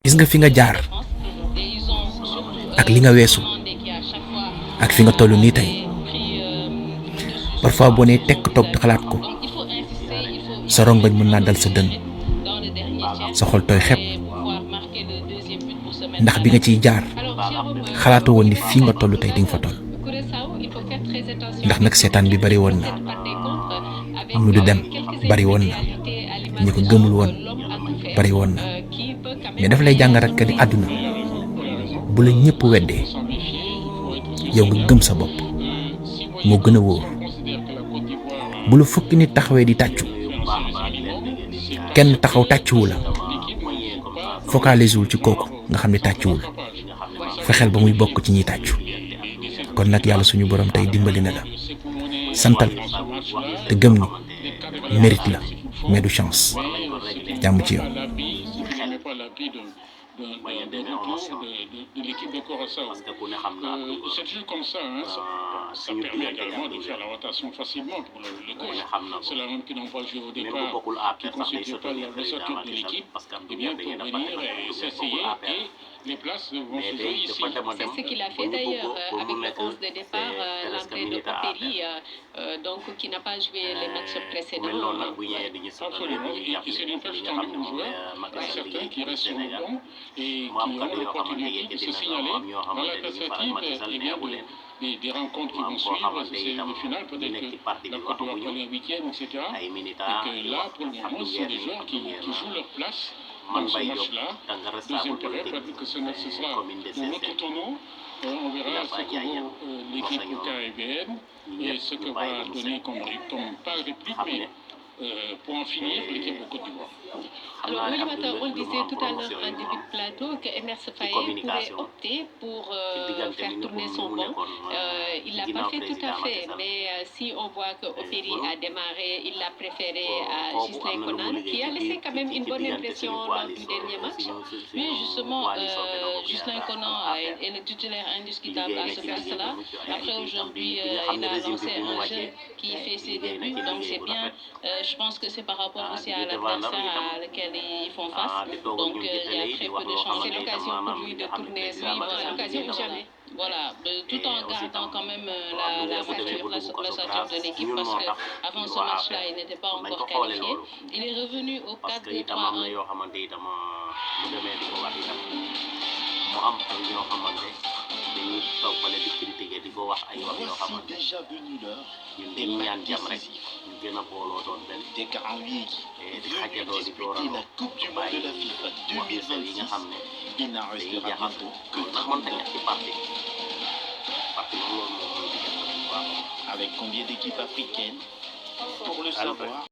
gis nga fi nga jaar ak li nga weesu ak fi nga toll nii tey parfois boo nee tekk toog di xalaat ko sa rongoñ mën naa dal sa dënn sa xol tooy xepp ndax bi nga ciy jaar xalaatu woon ni fii nga toll tey di nga fa toll ndax nag seetaan bi bari woon na ñu du dem bari woon na ñu ko gëmul woon bari woon na mais daf lay jàng rek ni àdduna bu la ñëpp weddee yow nga gëm sa bopp moo gën a wóor bu la fukki nit taxawee di tàccu kenn taxaw tàccuwu la focaliser wul ci kooku nga xam ne tàccuwul fexeel ba muy bokk ci ñiy tàccu kon nag yàlla suñu borom tey dimbali na la santal te gëm ni mérite la mais du chance jàmm ci yow. De l'équipe de Curaçao. C'est toujours comme ça, hein, ça permet également de faire la rotation facilement pour le coach. Ceux-là même qui n'ont pas joué au départ, qui ne constituent pas l'ossature de l'équipe, eh bien pour venir s'essayer et les places vont se jouer ici. C'est ce qu'il a fait d'ailleurs avec le 11 de départ, l'entrée de Poperi, donc qui n'a pas joué les matchs précédents. Absolument, et c'est une perche tendue aux joueurs, certains qui restent sur le banc et qui ont l'opportunité de se signaler dans la perspective des rencontres qui vont suivre, c'est le final, peut-être que la Côte d'Ivoire prend les huitièmes, etc. Et que là, pour le moment, ce sont des joueurs qui jouent leur place dans ce match-là. Deuxième période, peut-être que ce sera pour notre tournoi. On verra ce que vaut l'équipe caribéenne et ce que va donner comme pas réplique, mais pour en finir, l'équipe de Côte d'Ivoire. Alors, Oulimata, on disait tout à l'heure en début de plateau que Emerse Faé pourrait opter pour faire tourner son banc. Il ne l'a pas fait tout à fait, mais si on voit que Operi a démarré, il l'a préféré à Ghislain Conan, qui a laissé quand même une bonne impression lors du dernier match. Mais justement, Ghislain Conan est le titulaire indiscutable à ce poste-là. Après, aujourd'hui, il a lancé un jeu qui fait ses débuts, donc c'est bien. Je pense que c'est par rapport aussi à l'adversaire à lequel ils font face. Donc il y a très peu de chances. C'est l'occasion pour lui de tourner, suivre l'occasion ou jamais. Voilà, tout en gardant quand même l'ossature de l'équipe parce qu'avant ce match-là, il n'était pas encore qualifié. Il est revenu au 4-2-3-1. dañuy toog fale di critiquer di ko wax ay wax yoo xamante dañuy ñaan jàmm rek ñu gën a booloo doon benn di xajatoo di doorandoo bàyyi wax yi nga xam ne dañuy jaxasoo ndax mën ta ñàkk ci parti moom loolu moom mooy diggante bu baax. Avec combien d'équipes africaines pour le savoir.